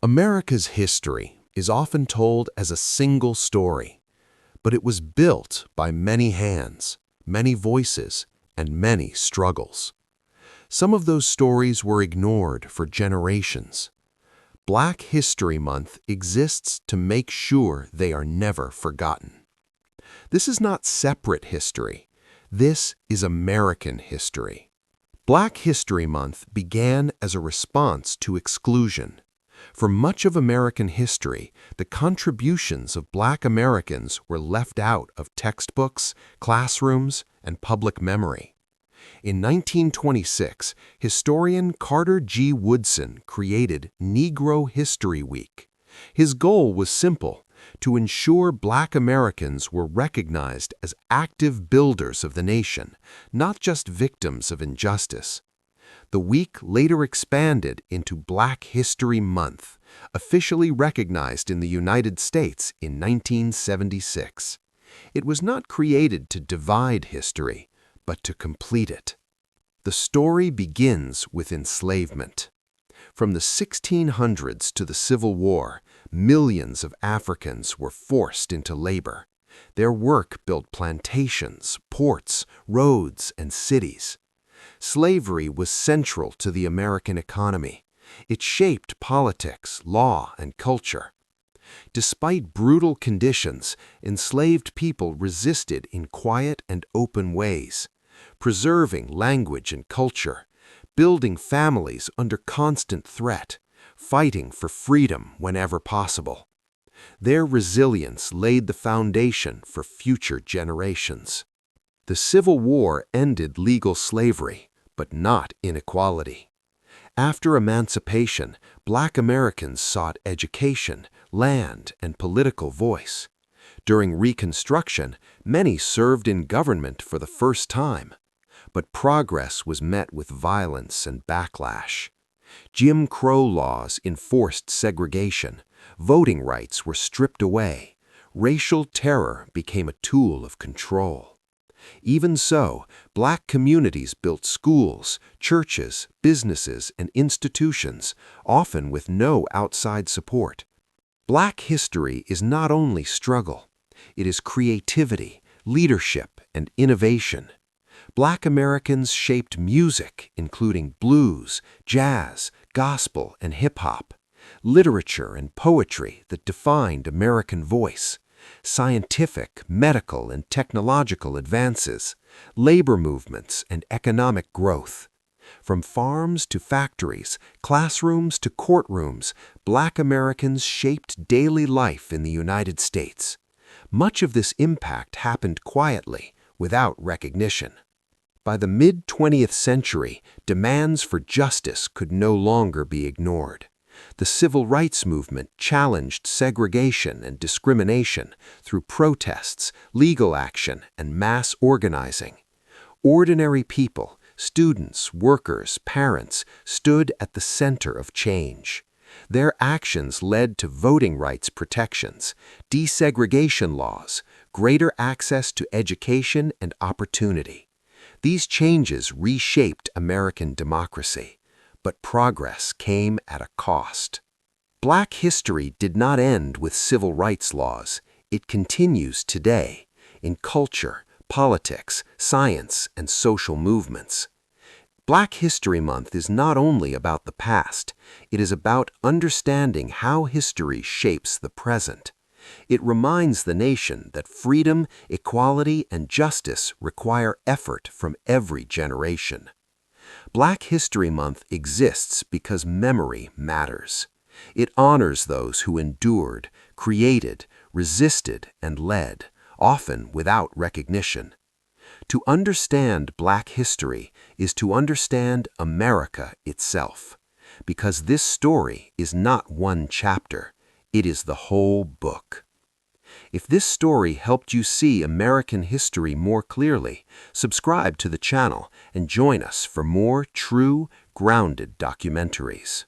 America's history is often told as a single story, but it was built by many hands, many voices, and many struggles. Some of those stories were ignored for generations. Black History Month exists to make sure they are never forgotten. This is not separate history. This is American history. Black History Month began as a response to exclusion. For much of American history, the contributions of Black Americans were left out of textbooks, classrooms, and public memory. In 1926, historian Carter G. Woodson created Negro History Week. His goal was simple: to ensure Black Americans were recognized as active builders of the nation, not just victims of injustice. The week later expanded into Black History Month, officially recognized in the United States in 1976. It was not created to divide history, but to complete it. The story begins with enslavement. From the 1600s to the Civil War, millions of Africans were forced into labor. Their work built plantations, ports, roads, and cities. Slavery was central to the American economy. It shaped politics, law, and culture. Despite brutal conditions, enslaved people resisted in quiet and open ways, preserving language and culture, building families under constant threat, fighting for freedom whenever possible. Their resilience laid the foundation for future generations. The Civil War ended legal slavery, but not inequality. After emancipation, Black Americans sought education, land, and political voice. During Reconstruction, many served in government for the first time. But progress was met with violence and backlash. Jim Crow laws enforced segregation. Voting rights were stripped away. Racial terror became a tool of control. Even so, Black communities built schools, churches, businesses, and institutions, often with no outside support. Black history is not only struggle. It is creativity, leadership, and innovation. Black Americans shaped music, including blues, jazz, gospel, and hip-hop, literature and poetry that defined American voice, scientific, medical, and technological advances, labor movements, and economic growth. From farms to factories, classrooms to courtrooms, Black Americans shaped daily life in the United States. Much of this impact happened quietly, without recognition. By the mid-20th century, demands for justice could no longer be ignored. The civil rights movement challenged segregation and discrimination through protests, legal action, and mass organizing. Ordinary people, students, workers, parents, stood at the center of change. Their actions led to voting rights protections, desegregation laws, greater access to education and opportunity. These changes reshaped American democracy, but progress came at a cost. Black history did not end with civil rights laws. It continues today in culture, politics, science, and social movements. Black History Month is not only about the past, it is about understanding how history shapes the present. It reminds the nation that freedom, equality, and justice require effort from every generation. Black History Month exists because memory matters. It honors those who endured, created, resisted, and led, often without recognition. To understand Black history is to understand America itself, because this story is not one chapter, it is the whole book. If this story helped you see American history more clearly, subscribe to the channel and join us for more true, grounded documentaries.